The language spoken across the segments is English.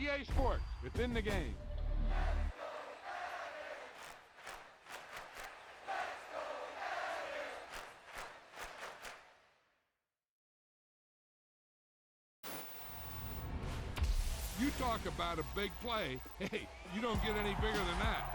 EA Sports. It's in the game. You talk about a big play. Hey, you don't get any bigger than that.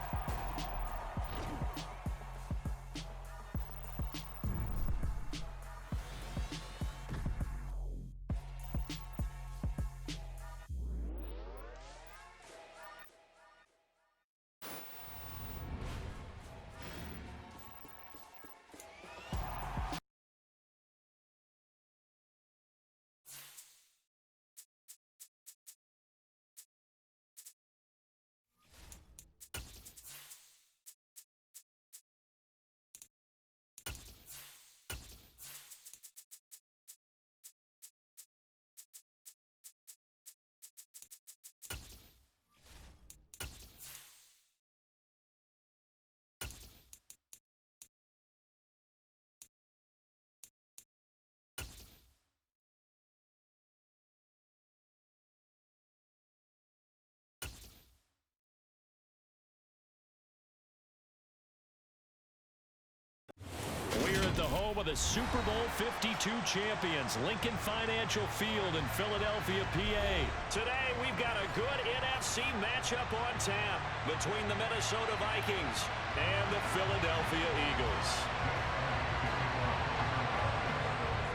We're at the home of the Super Bowl 52 champions, Lincoln Financial Field in Philadelphia, PA. Today, we've got a good NFC matchup on tap between the Minnesota Vikings and the Philadelphia Eagles.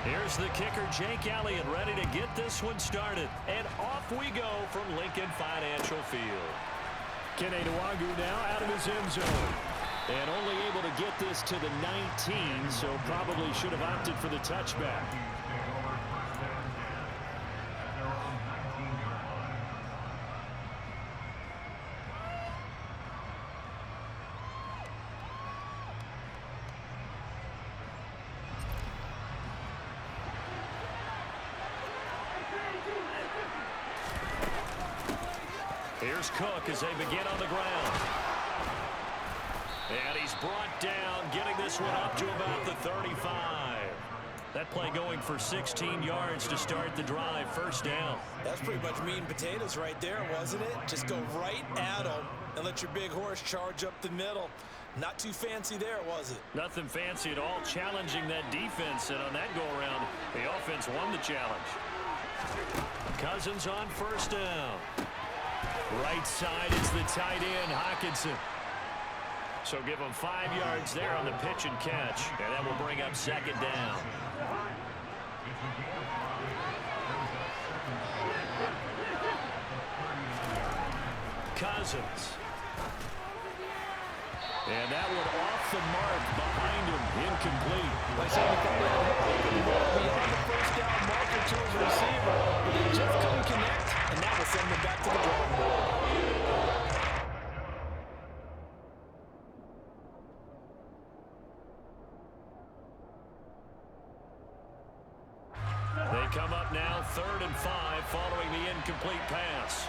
Here's the kicker, Jake Elliott, ready to get this one started. And off we go from Lincoln Financial Field. Kene Nwagu now out of his end zone. And only able to get this to the 19, so probably should have opted for the touchback. Here's Cook as they begin on the ground. And he's brought down, getting this one up to about the 35. That play going for 16 yards to start the drive. First down. That's pretty much meat and potatoes right there, wasn't it? Just go right at them and let your big horse charge up the middle. Not too fancy there, was it? Nothing fancy at all, challenging that defense. And on that go-around, the offense won the challenge. Cousins on first down. Right side is the tight end, Hockenson. So give him 5 yards there on the pitch and catch. And that will bring up second down. Cousins. And that one off the mark behind him. Incomplete. Like I said, beyond the first down marker to his receiver. He just couldn't connect, and that will send him back to the drawing board. They come up now 3rd and 5 following the incomplete pass.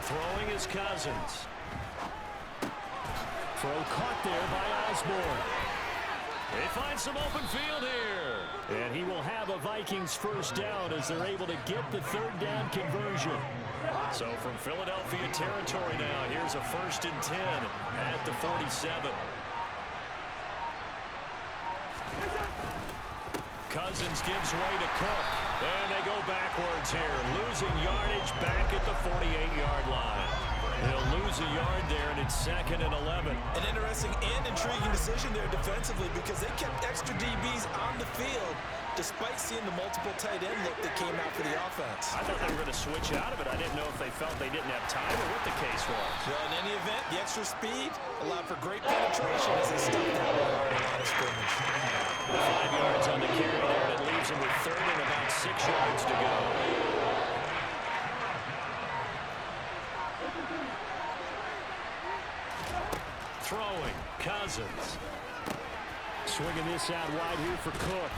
Throwing is Cousins. Throw caught there by Osborne. They find some open field here. And he will have a Vikings first down as they're able to get the 3rd down conversion. So from Philadelphia territory now, here's a 1st and 10 at the 47. Cousins gives way to Cook. And they go backwards here. Losing yardage back at the 48-yard line. They'll lose a yard there, and it's 2nd and 11. An interesting and intriguing decision there defensively because they kept extra DBs on the field despite seeing the multiple tight end look that came out for the offense. I thought they were going to switch out of it. I didn't know if they felt they didn't have time or what the case was. Well, in any event, the extra speed allowed for great penetration as they stuffed that one on the line of scrimmage. 5 yards on the carry there, and it leaves them with 3rd and about 6 yards to go. Throwing, Cousins. Swinging this out wide here for Cook.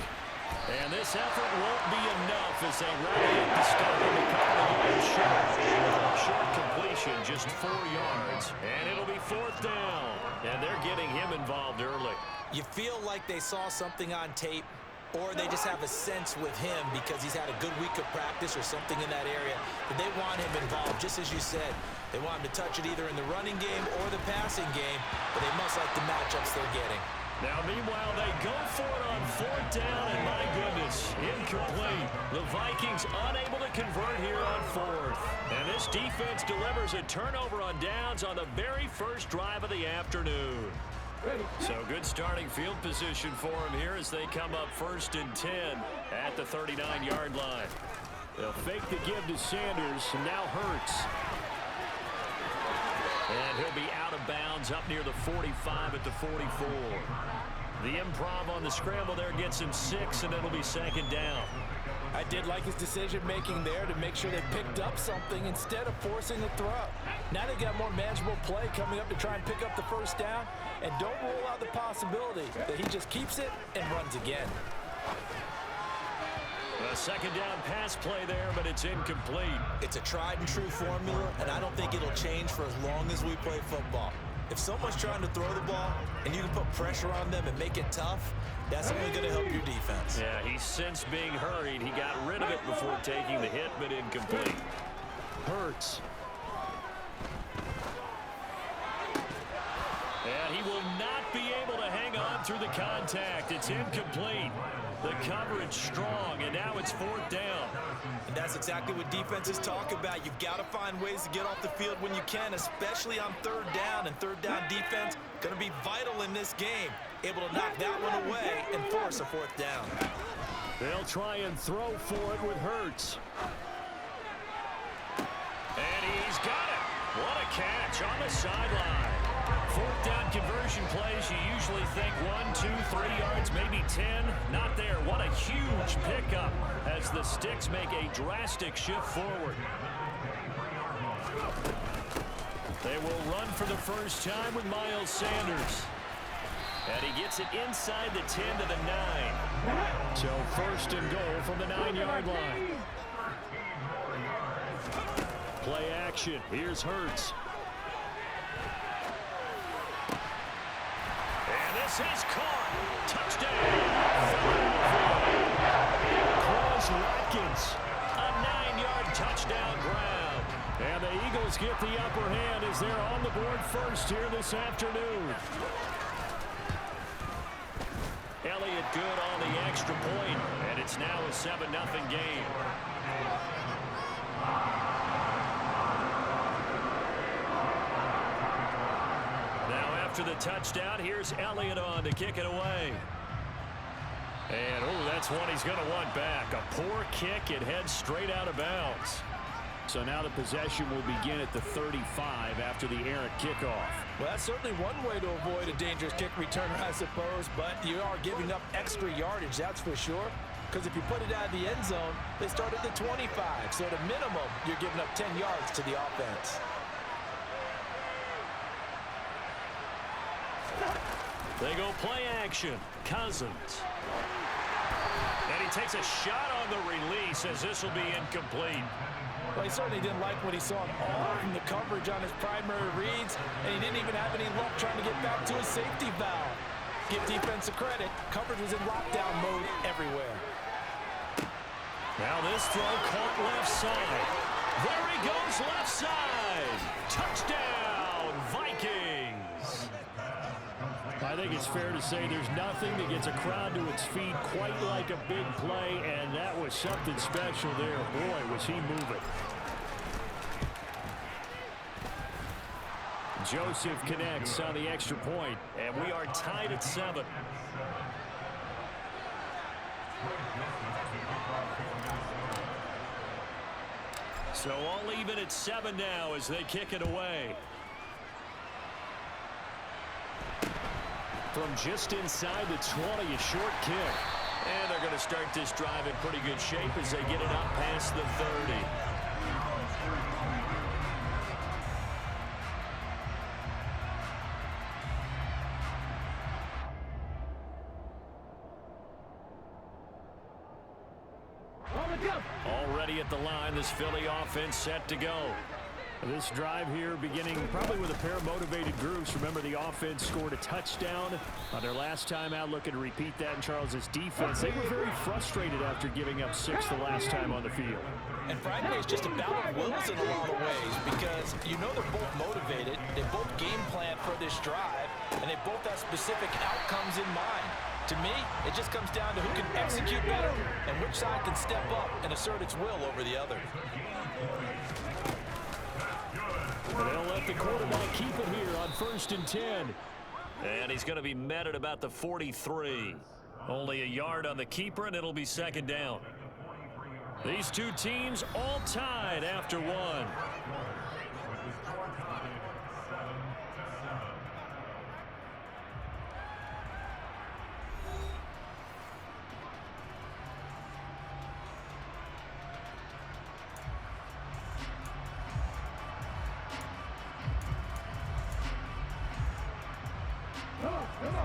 And this effort won't be enough as they rally up the stop and they call the yard short. Short completion, just 4 yards. And it'll be 4th down. And they're getting him involved early. You feel like they saw something on tape or they just have a sense with him because he's had a good week of practice or something in that area that they want him involved. Just as you said, they want him to touch it either in the running game or the passing game, but they must like the matchups they're getting. Now, meanwhile, they go for it on 4th down, and my goodness, incomplete. The Vikings unable to convert here on 4th. And this defense delivers a turnover on downs on the very first drive of the afternoon. So good starting field position for them here as they come up 1st and 10 at the 39-yard line. They'll fake the give to Sanders, and now Hurts. And he'll be out of bounds up near the 45 at the 44. The improv on the scramble there gets him 6, and it'll be 2nd down. I did like his decision-making there to make sure they picked up something instead of forcing the throw. Now they got more manageable play coming up to try and pick up the 1st down, and don't rule out the possibility that he just keeps it and runs again. A 2nd down pass play there, but it's incomplete. It's a tried-and-true formula, and I don't think it'll change for as long as we play football. If someone's trying to throw the ball and you can put pressure on them and make it tough, that's only going to help your defense. Yeah, he's since being hurried. He got rid of it before taking the hit, but incomplete. Hurts. And he will not be able to hang on through the contact. It's incomplete. The coverage strong, and now it's 4th down. And that's exactly what defenses talk about. You've got to find ways to get off the field when you can, especially on 3rd down. And 3rd down defense going to be vital in this game. Able to knock that one away and force a 4th down. They'll try and throw for it with Hurts. And he's got it. What a catch on the sideline. 4th down conversion plays, you usually think 1, 2, 3 yards, maybe 10. Not there. What a huge pickup as the Sticks make a drastic shift forward. They will run for the first time with Miles Sanders. And he gets it inside the 10 to the 9. So 1st and goal from the 9-yard line. Play action. Here's Hurts. This is caught. Touchdown. Cross Watkins. A 9-yard touchdown grab. And the Eagles get the upper hand as they're on the board first here this afternoon. Elliott good on the extra point, and it's now a 7-0 game. After the touchdown, here's Elliott on to kick it away. And, oh, that's one he's going to want back. A poor kick. It heads straight out of bounds. So now the possession will begin at the 35 after the errant kickoff. Well, that's certainly one way to avoid a dangerous kick returner, I suppose, but you are giving up extra yardage, that's for sure. Because if you put it out of the end zone, they start at the 25. So at a minimum, you're giving up 10 yards to the offense. They go play action. Cousins. And he takes a shot on the release as this will be incomplete. Well, he certainly didn't like what he saw all from the coverage on his primary reads, and he didn't even have any luck trying to get back to his safety valve. Give defense a credit. Coverage was in lockdown mode everywhere. Now this throw caught left side. There he goes left side. Touchdown, Vikings. I think it's fair to say there's nothing that gets a crowd to its feet quite like a big play, and that was something special there. Boy, was he moving. Joseph connects on the extra point, and we are tied at 7. So all even at 7 now as they kick it away. From just inside the 20, a short kick. And they're going to start this drive in pretty good shape as they get it up past the 30. Already at the line, this Philly offense set to go. This drive here beginning probably with a pair of motivated groups. Remember, the offense scored a touchdown on their last time out, looking to repeat that in Charles's defense. They were very frustrated after giving up 6 the last time on the field. And frankly, it's just a battle of wills in a lot of ways because you know they're both motivated, they both game plan for this drive, and they both have specific outcomes in mind. To me, it just comes down to who can execute better and which side can step up and assert its will over the other. They'll let the quarterback keep it here on 1st and 10. And he's going to be met at about the 43. Only a yard on the keeper, and it'll be 2nd down. These two teams all tied after 1.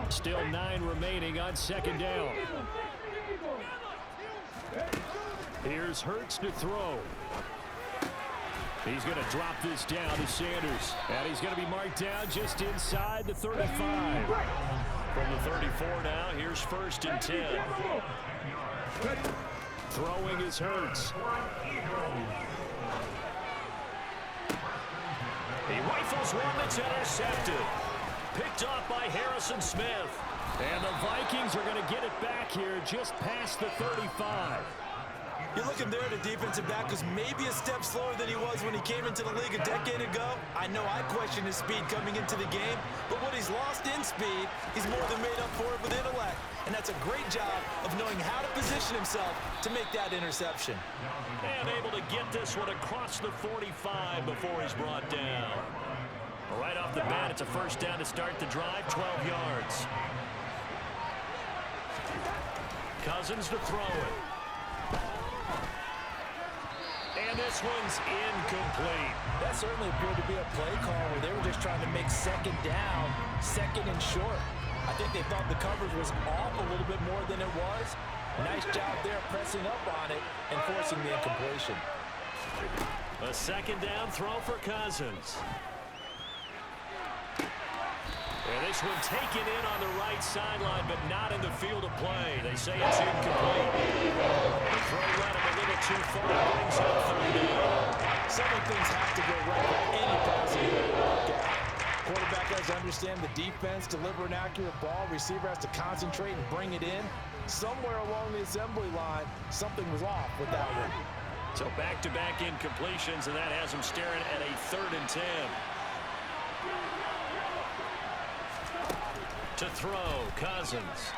Still 9 remaining on 2nd down. Here's Hurts to throw. He's going to drop this down to Sanders. And he's going to be marked down just inside the 35. From the 34 now, here's 1st and 10. Throwing is Hurts. He rifles one that's intercepted. Picked off by Harrison Smith. And the Vikings are going to get it back here just past the 35. You're looking there at a defensive back who's maybe a step slower than he was when he came into the league a decade ago. I know I questioned his speed coming into the game, but what he's lost in speed, he's more than made up for it with intellect. And that's a great job of knowing how to position himself to make that interception. And able to get this one across the 45 before he's brought down. Right off the bat, it's a 1st down to start the drive, 12 yards. Cousins to throw it. And this one's incomplete. That certainly appeared to be a play call where they were just trying to make 2nd down, 2nd and short. I think they thought the coverage was off a little bit more than it was. Nice job there pressing up on it and forcing the incompletion. A 2nd down throw for Cousins. And this one taken in on the right sideline, but not in the field of play. They say it's incomplete. The throw led him a little too far. Brings up 3rd down. Some of things have to go right for any passing game to work out. Quarterback has to understand the defense, deliver an accurate ball. Receiver has to concentrate and bring it in. Somewhere along the assembly line, something was off with that one. So back-to-back incompletions, and that has him staring at a 3rd and 10. To throw, Cousins.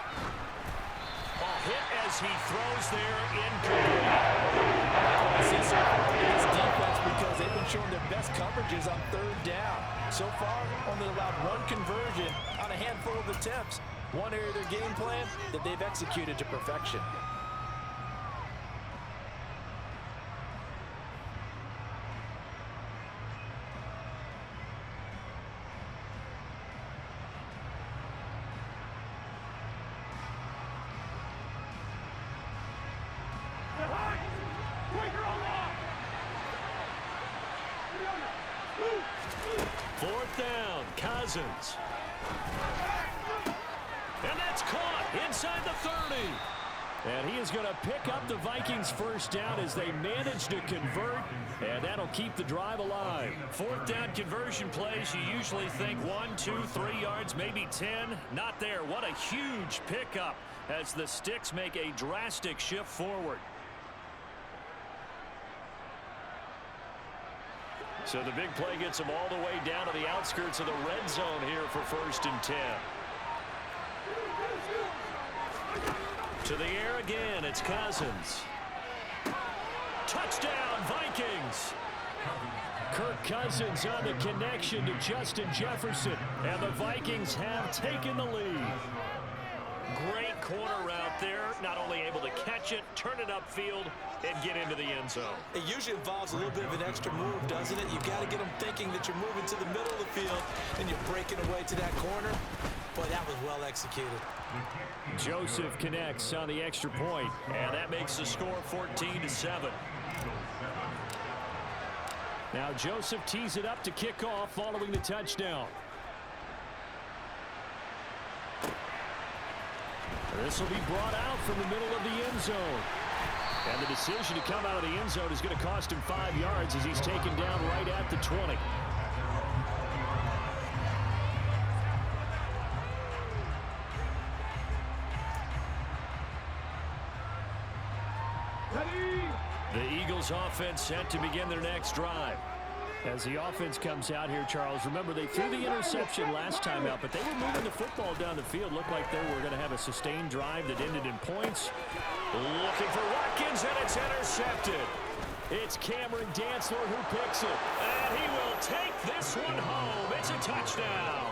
A hit as he throws there, incomplete. I see so far in this defense because they've been showing their best coverages on 3rd down. So far, only allowed 1 conversion on a handful of attempts. One area of their game plan that they've executed to perfection. Cousins. And that's caught inside the 30. And he is going to pick up the Vikings' 1st down as they manage to convert, and that'll keep the drive alive. 4th down conversion plays, you usually think 1, 2, 3 yards, maybe 10. Not there. What a huge pickup as the Sticks make a drastic shift forward. So the big play gets them all the way down to the outskirts of the red zone here for 1st and 10. To the air again, it's Cousins. Touchdown, Vikings! Kirk Cousins on the connection to Justin Jefferson, and the Vikings have taken the lead. Great corner route there, not only able to catch it, turn it upfield, and get into the end zone. It usually involves a little bit of an extra move, doesn't it? You've got to get them thinking that you're moving to the middle of the field and you're breaking away to that corner. Boy, that was well executed. Joseph connects on the extra point, and that makes the score 14-7. Now Joseph tees it up to kick off following the touchdown. This will be brought out from the middle of the end zone. And the decision to come out of the end zone is going to cost him 5 yards as he's taken down right at the 20. The Eagles offense set to begin their next drive. As the offense comes out here, Charles, remember they threw the interception last time out, but they were moving the football down the field. Looked like they were going to have a sustained drive that ended in points. Looking for Watkins, and it's intercepted. It's Cameron Dantzler who picks it. And he will take this one home. It's a touchdown.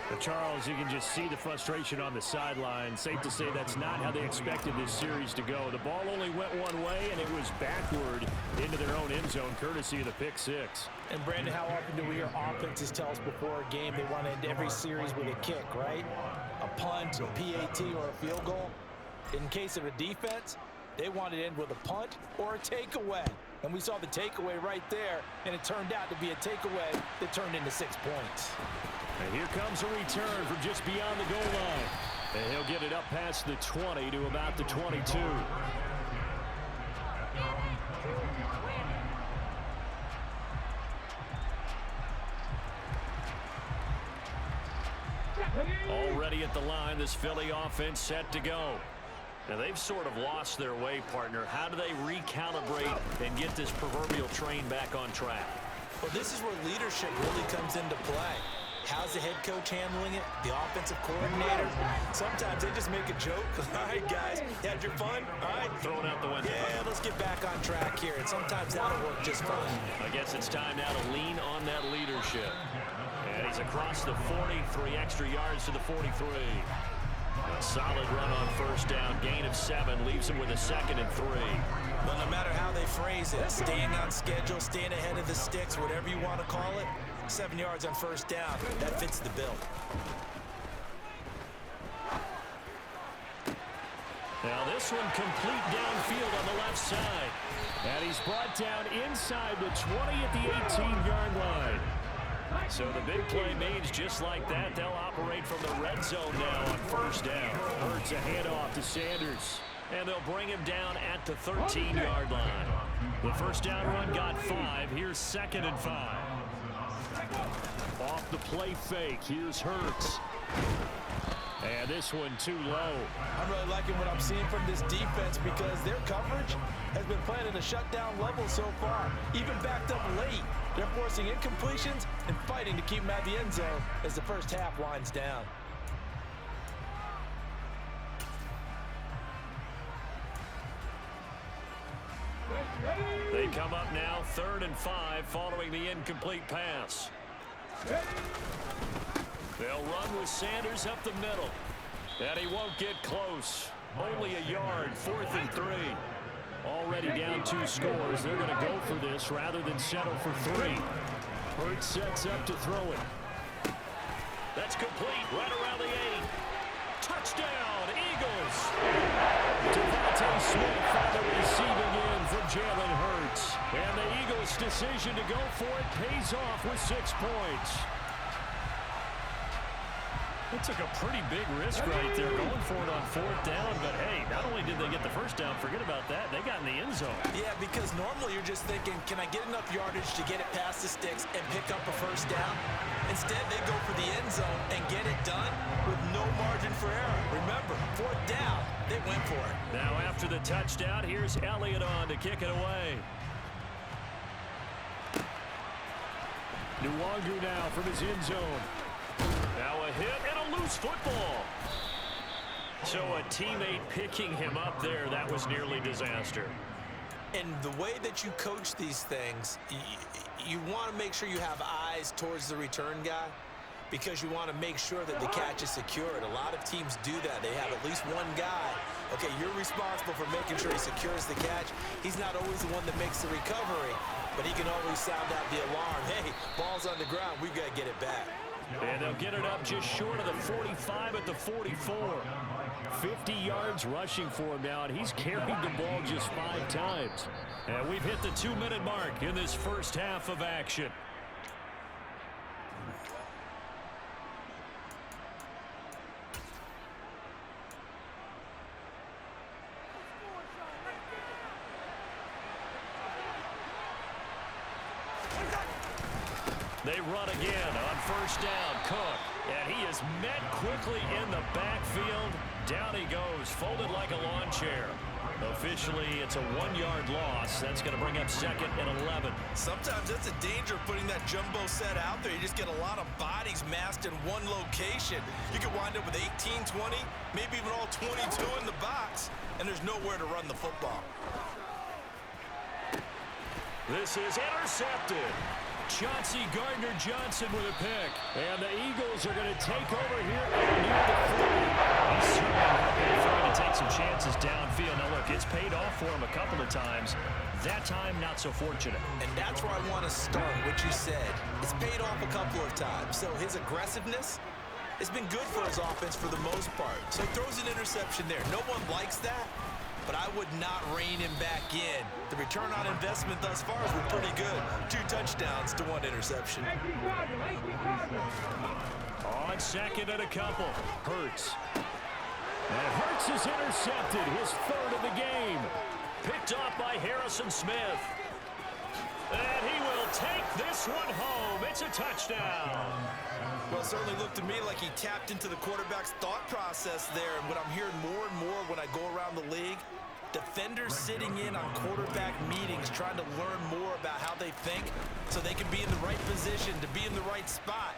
But Charles, you can just see the frustration on the sideline. Safe to say that's not how they expected this series to go. The ball only went one way, and it was backward into their own end zone, courtesy of the pick six. And, Brandon, how often do we hear offenses tell us before a game they want to end every series with a kick, right? A punt, a PAT, or a field goal. In case of a defense, they want to end with a punt or a takeaway. And we saw the takeaway right there, and it turned out to be a takeaway that turned into 6 points. And here comes a return from just beyond the goal line. And he'll get it up past the 20 to about the 22. Already at the line, this Philly offense set to go. Now, they've sort of lost their way, partner. How do they recalibrate and get this proverbial train back on track? Well, this is where leadership really comes into play. How's the head coach handling it? The offensive coordinator? Sometimes they just make a joke. All right, guys, you had your fun? All right. Throw it out the window. Yeah, let's get back on track here. And sometimes that'll work just fine. I guess it's time now to lean on that leadership. And he's across the 40, 3 extra yards to the 43. A solid run on first down, gain of 7, leaves him with a 2nd and 3. But no matter how they phrase it, staying on schedule, staying ahead of the sticks, whatever you want to call it, 7 yards on first down, that fits the bill. Now this one complete downfield on the left side. And he's brought down inside the 20 at the 18-yard line. So the big play means just like that, they'll operate from the red zone now on first down. Hurts a handoff to Sanders. And they'll bring him down at the 13-yard line. The first down run got 5. Here's 2nd and 5. Off the play fake. Here's Hurts. And this one too low. I'm really liking what I'm seeing from this defense because their coverage has been playing at a shutdown level so far. Even backed up late, they're forcing incompletions and fighting to keep them at the end zone as the first half winds down. They come up now 3rd and 5 following the incomplete pass. They'll run with Sanders up the middle. And he won't get close. Only a yard, 4th and 3. Already down 2 scores. They're going to go for this rather than settle for 3. Hurts sets up to throw it. That's complete right around the 8. Touchdown, Eagles. Devontae Smith on the receiving end from Jalen Hurts. And the Eagles' decision to go for it pays off with 6 points. It took a pretty big risk right there going for it on 4th down. But, hey, not only did they get the first down, forget about that, they got in the end zone. Yeah, because normally you're just thinking, can I get enough yardage to get it past the sticks and pick up a first down? Instead, they go for the end zone and get it done with no margin for error. Remember, 4th down, they went for it. Now after the touchdown, here's Elliott on to kick it away. Nwangu now from his end zone. Now a hit and a loose football. So a teammate picking him up there, that was nearly disaster. And the way that you coach these things, you want to make sure you have eyes towards the return guy because you want to make sure that the catch is secured. A lot of teams do that. They have at least one guy. Okay, you're responsible for making sure he secures the catch. He's not always the one that makes the recovery, but he can always sound out the alarm. Hey, ball's on the ground. We've got to get it back. And they'll get it up just short of the 45 at the 44. 50 yards rushing for him now, and he's carried the ball just 5 times. And we've hit the 2-minute mark in this first half of action. They run again on first down. Cook. And he is met quickly in the backfield. Down he goes, folded like a lawn chair. Officially, it's a 1-yard loss. That's going to bring up 2nd and 11. Sometimes that's a danger of putting that jumbo set out there. You just get a lot of bodies massed in one location. You could wind up with 18, 20, maybe even all 22 in the box, and there's nowhere to run the football. This is intercepted. Chauncey Gardner-Johnson with a pick. And the Eagles are going to take over here near the 40. He's certainly trying to take some chances downfield. Now, look, it's paid off for him a couple of times. That time, not so fortunate. And that's where I want to start, what you said. It's paid off a couple of times. So his aggressiveness has been good for his offense for the most part. So he throws an interception there. No one likes that, but I would not rein him back in. The return on investment thus far has been pretty good. 2 touchdowns to 1 interception. On 2nd and a couple, Hurts. And Hurts is intercepted, his 3rd of the game. Picked off by Harrison Smith. And he will take this one home. It's a touchdown. Well, it certainly looked to me like he tapped into the quarterback's thought process there. And what I'm hearing more and more when I go around the league, defenders sitting in on quarterback meetings trying to learn more about how they think so they can be in the right position to be in the right spot,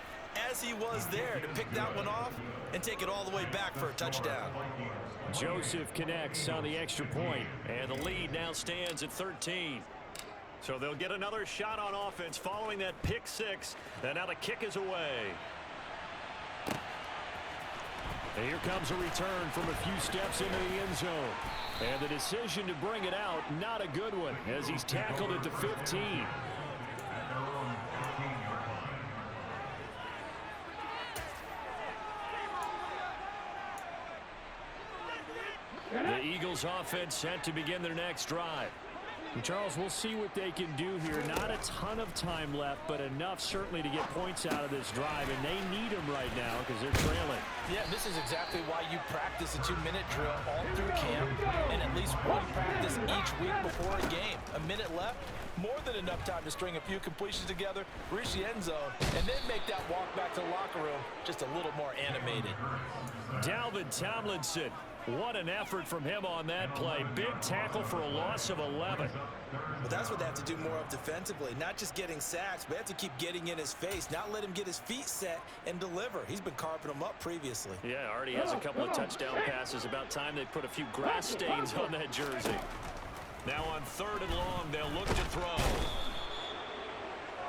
as he was there to pick that one off and take it all the way back for a touchdown. Joseph connects on the extra point, and the lead now stands at 13. So they'll get another shot on offense following that pick 6, and now the kick is away. And here comes a return from a few steps into the end zone. And the decision to bring it out, not a good one, as he's tackled at the 15. The Eagles offense set to begin their next drive. And Charles, we'll see what they can do here. Not a ton of time left, but enough certainly to get points out of this drive, and they need them right now because they're trailing. Yeah, this is exactly why you practice a 2-minute drill all through camp and at least one practice each week before a game. A minute left, more than enough time to string a few completions together, reach the end zone, and then make that walk back to the locker room just a little more animated. Dalvin Tomlinson. What an effort from him on that play. Big tackle for a loss of 11. But that's what they have to do more of defensively. Not just getting sacks, but they have to keep getting in his face. Not let him get his feet set and deliver. He's been carving them up previously. Yeah, already has a couple of touchdown passes. About time they put a few grass stains on that jersey. Now on 3rd and long, they'll look to throw.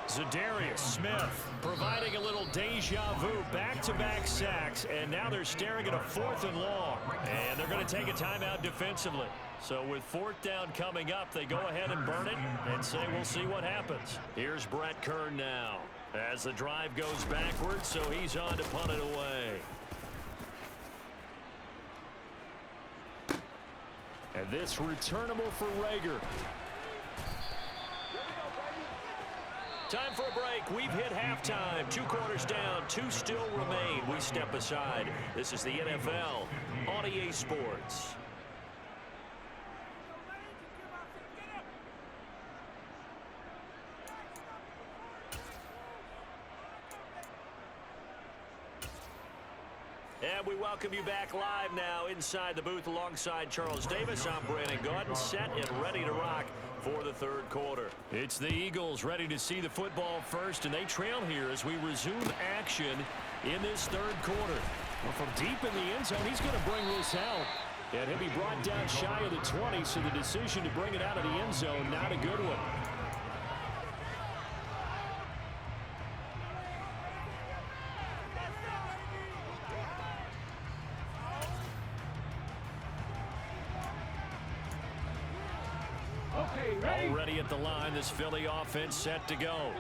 Zadarius Smith providing a little deja vu, back-to-back sacks, and now they're staring at a 4th and long, and they're going to take a timeout defensively. So with 4th down coming up, they go ahead and burn it and say we'll see what happens. Here's Brett Kern now as the drive goes backwards, so he's on to punt it away. And this returnable for Rager. Time for a break. We've hit halftime. 2 quarters down. 2 still remain. We step aside. This is the NFL on EA Sports. And we welcome you back live now inside the booth alongside Charles Davis. I'm Brandon Gaudin, set and ready to rock for the 3rd quarter. It's the Eagles ready to see the football first, and they trail here as we resume action in this 3rd quarter. Well, from deep in the end zone, he's going to bring this out. And he'll be brought down shy of the 20, so the decision to bring it out of the end zone, not a good one. Already at the line, this Philly offense set to go.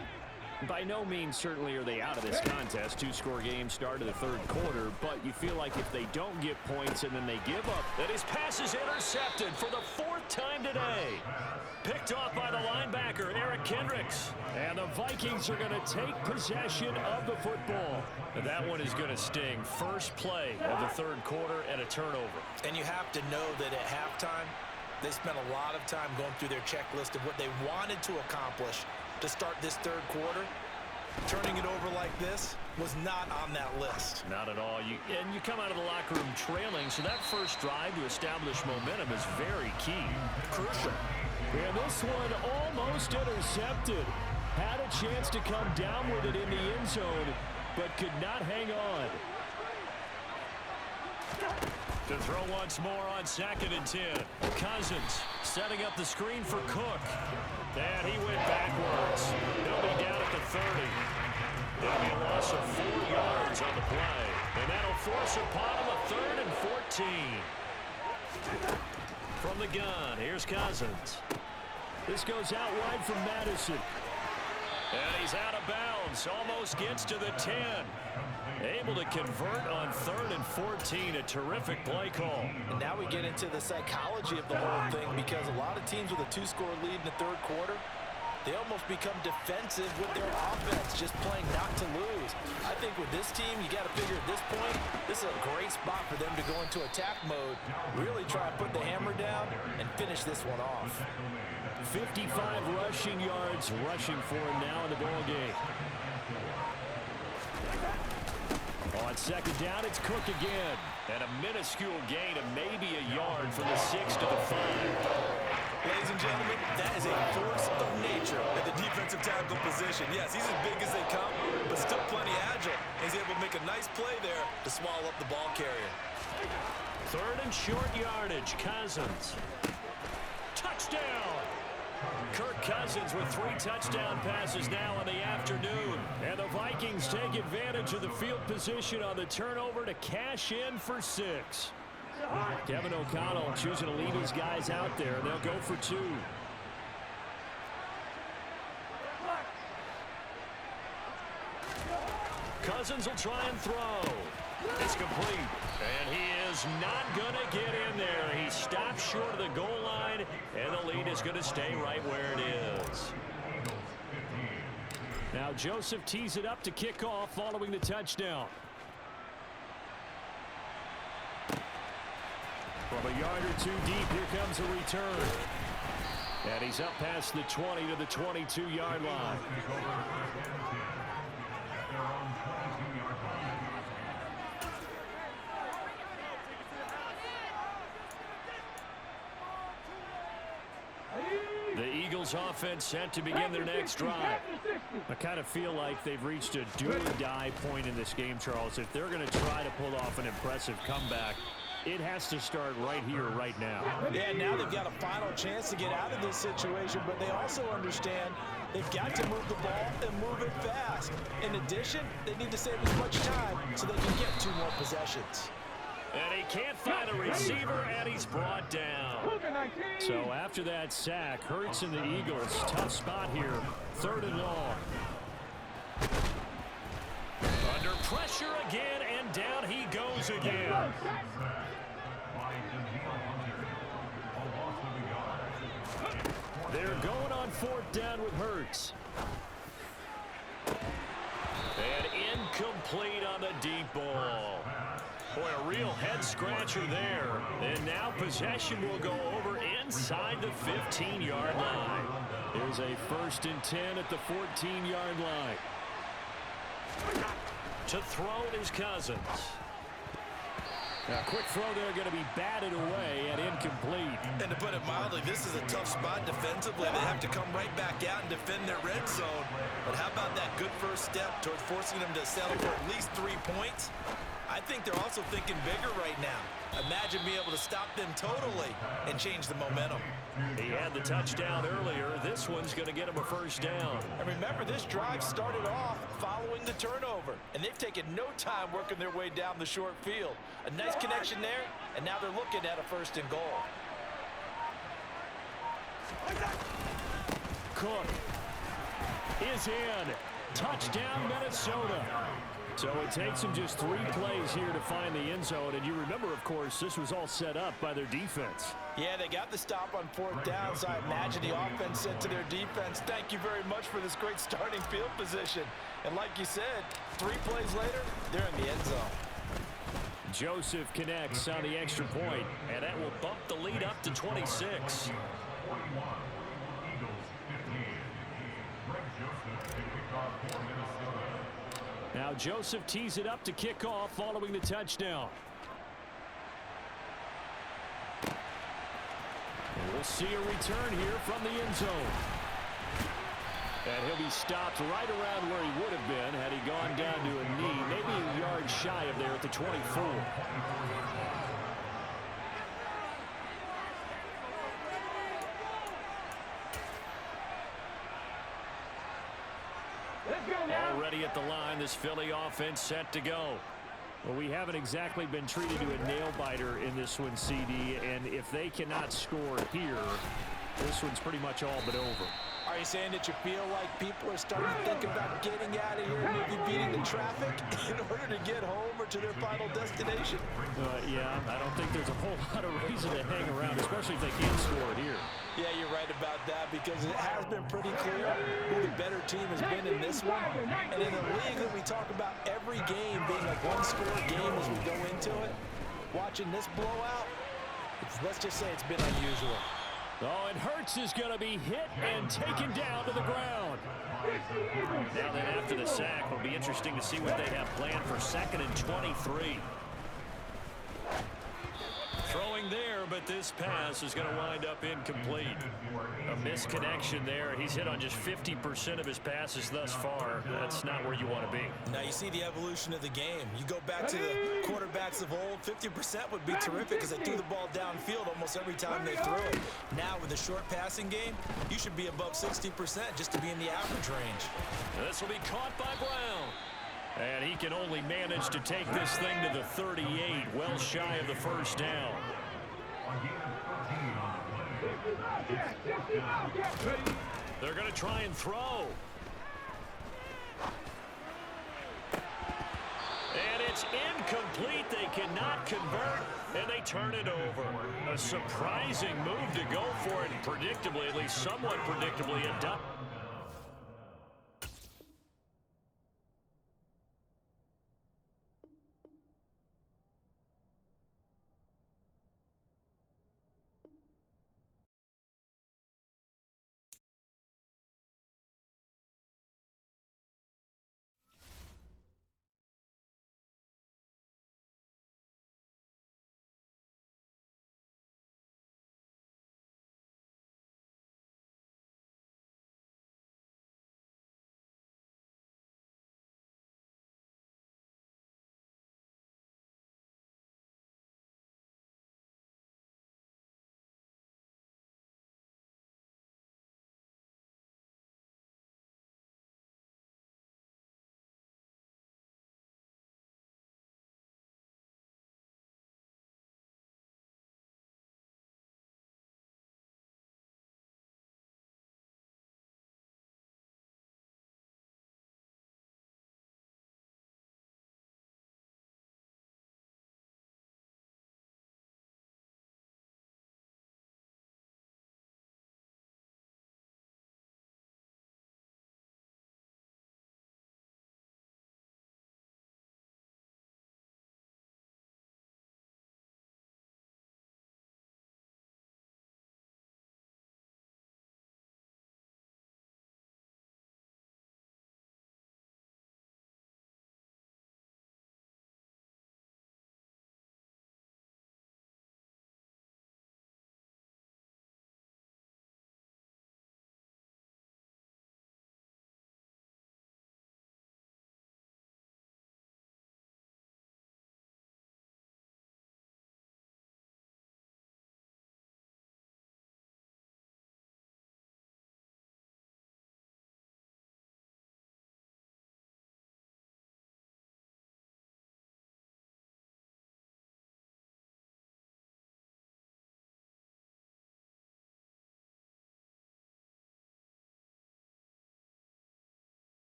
By no means certainly are they out of this contest. Two-score game start of the third quarter, but you feel like if they don't get points and then they give up, that his pass is intercepted for the fourth time today. Picked off by the linebacker, Eric Kendricks. And the Vikings are going to take possession of the football. And that one is going to sting. First play of the third quarter and a turnover. And you have to know that at halftime, they spent a lot of time going through their checklist of what they wanted to accomplish to start this third quarter. Turning it over like this was not on that list. Not at all. You come out of the locker room trailing, so that first drive to establish momentum is very key. Crucial. And this one almost intercepted. Had a chance to come down with it in the end zone, but could not hang on. To throw once more on 2nd and 10. Cousins setting up the screen for Cook. And he went backwards. He'll be down at the 30. It'll be a loss of 4 yards on the play. And that'll force upon him a 3rd and 14. From the gun, here's Cousins. This goes out wide from Madison. And he's out of bounds. Almost gets to the 10. Able to convert on 3rd and 14. A terrific play call. And now we get into the psychology of the whole thing, because a lot of teams with a 2-score lead in the third quarter, they almost become defensive with their offense, just playing not to lose. I think with this team, you got to figure at this point, this is a great spot for them to go into attack mode, really try and put the hammer down and finish this one off. 55 rushing yards rushing for him now in the ball game. On 2nd down, it's Cook again. And a minuscule gain of maybe a yard from the 6 to the 5. Ladies and gentlemen, that is a force of nature at the defensive tackle position. Yes, he's as big as they come, but still plenty agile. He's able to make a nice play there to swallow up the ball carrier. 3rd and short yardage. Cousins. Touchdown! Kirk Cousins with 3 touchdown passes now in the afternoon. And the Vikings take advantage of the field position on the turnover to cash in for 6. Kevin O'Connell choosing to leave his guys out there. They'll go for 2. Cousins will try and throw. It's complete. And he is not going to get in there. He stops short of the goal line, and the lead is going to stay right where it is. Now Joseph tees it up to kick off following the touchdown. From a yard or 2 deep, here comes a return. And he's up past the 20 to the 22-yard line. The Eagles offense set to begin their next drive. I kind of feel like they've reached a do-or-die point in this game, Charles. If they're going to try to pull off an impressive comeback, it has to start right here, right now. Yeah, now they've got a final chance to get out of this situation, but they also understand they've got to move the ball and move it fast. In addition, they need to save as much time so they can get 2 more possessions. And he can't find a receiver, and he's brought down. So after that sack, Hurts and the Eagles, tough spot here, 3rd and long. Under pressure again, and down he goes again. They're going on 4th down with Hurts. And incomplete on the deep ball. Boy, a real head-scratcher there. And now possession will go over inside the 15-yard line. There's a 1st and 10 at the 14-yard line. To throw is Cousins. Now, quick throw there going to be batted away and incomplete. And to put it mildly, this is a tough spot defensively. They have to come right back out and defend their red zone. But how about that good first step towards forcing them to settle for at least 3 points? I think they're also thinking bigger right now. Imagine being able to stop them totally and change the momentum. He had the touchdown earlier. This one's going to get him a 1st down. And remember, this drive started off following the turnover, and they've taken no time working their way down the short field. A nice connection there, and now they're looking at a 1st and goal. Cook is in. Touchdown, Minnesota. So it takes them just 3 plays here to find the end zone. And you remember, of course, this was all set up by their defense. Yeah, they got the stop on 4th down, so I imagine the offense said to their defense, thank you very much for this great starting field position. And like you said, 3 plays later, they're in the end zone. Joseph connects on the extra point, and that will bump the lead up to 26. Now Joseph tees it up to kick off following the touchdown. And we'll see a return here from the end zone. And he'll be stopped right around where he would have been had he gone down to a knee, maybe a yard shy of there at the 24. Already at the line, this Philly offense set to go. Well, we haven't exactly been treated to a nail-biter in this one, CD, and if they cannot score here, this one's pretty much all but over. Are you saying that you feel like people are starting to think about getting out of here and maybe beating the traffic in order to get home or to their final destination? Yeah, I don't think there's a whole lot of reason to hang around, especially if they can't score it here. Yeah, you're right about that because it has been pretty clear who the better team has been in this one. And in a league that we talk about every game being a one-score game as we go into it, watching this blowout, let's just say it's been unusual. Oh, and Hurts is going to be hit and taken down to the ground. Now then, after the sack, it'll be interesting to see what they have planned for 2nd and 23. Throwing there, but this pass is going to wind up incomplete. A misconnection there. He's hit on just 50% of his passes thus far. That's not where you want to be. Now you see the evolution of the game. You go back to the quarterbacks of old, 50% would be terrific because they threw the ball downfield almost every time they threw it. Now with the short passing game, you should be above 60% just to be in the average range. This will be caught by Brown. And he can only manage to take this thing to the 38, well shy of the first down. They're going to try and throw. And it's incomplete. They cannot convert, and they turn it over. A surprising move to go for it, predictably, at least somewhat predictably, a